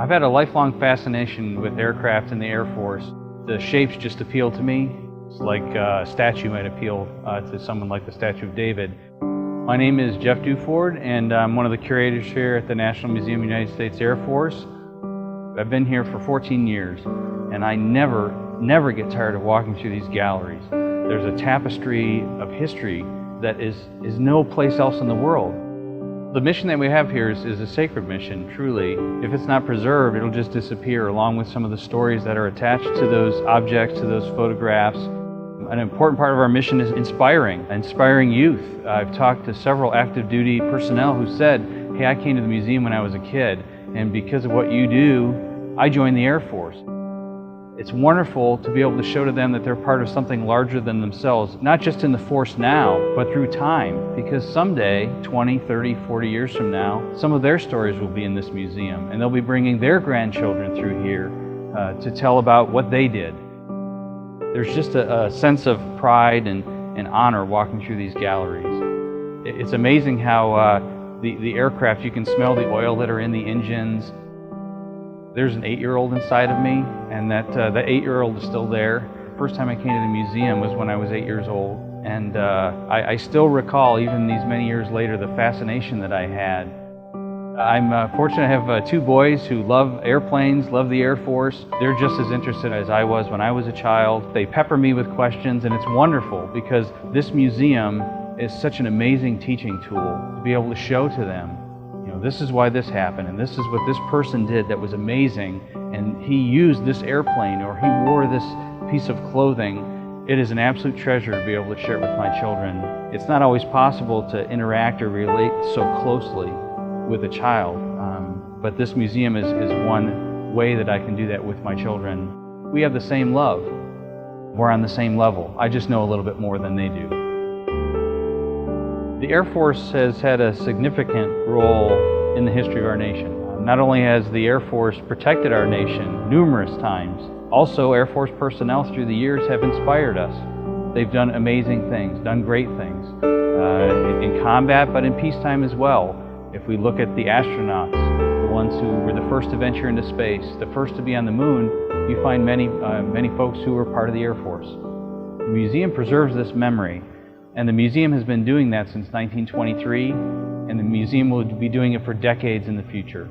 I've had a lifelong fascination with aircraft in the Air Force. The shapes just appeal to me. It's like a statue might appeal to someone like the Statue of David. My name is Jeff Duford, and I'm one of the curators here at the National Museum of the United States Air Force. I've been here for 14 years, and I never get tired of walking through these galleries. There's a tapestry of history that is no place else in the world. The mission that we have here is a sacred mission, truly. If it's not preserved, it'll just disappear, along with some of the stories that are attached to those objects, to those photographs. An important part of our mission is inspiring youth. I've talked to several active duty personnel who said, hey, I came to the museum when I was a kid, and because of what you do, I joined the Air Force. It's wonderful to be able to show to them that they're part of something larger than themselves, not just in the force now, but through time. Because someday, 20, 30, 40 years from now, some of their stories will be in this museum, and they'll be bringing their grandchildren through here to tell about what they did. There's just a sense of pride and honor walking through these galleries. It's amazing how the aircraft, you can smell the oil that are in the engines. There's an 8-year-old inside of me, and that 8-year-old is still there. First time I came to the museum was when I was 8 years old, and I still recall, even these many years later, the fascination that I had. I'm fortunate to have 2 boys who love airplanes, love the Air Force. They're just as interested as I was when I was a child. They pepper me with questions, and it's wonderful because this museum is such an amazing teaching tool to be able to show to them, this is why this happened, and this is what this person did that was amazing, and he used this airplane, or he wore this piece of clothing. It is an absolute treasure to be able to share it with my children. It's not always possible to interact or relate so closely with a child, but this museum is one way that I can do that with my children. We have the same love. We're on the same level. I just know a little bit more than they do. The Air Force has had a significant role in the history of our nation. Not only has the Air Force protected our nation numerous times, also Air Force personnel through the years have inspired us. They've done amazing things, done great things in combat, but in peacetime as well. If we look at the astronauts, the ones who were the first to venture into space, the first to be on the moon, you find many folks who were part of the Air Force. The museum preserves this memory. And the museum has been doing that since 1923, and the museum will be doing it for decades in the future.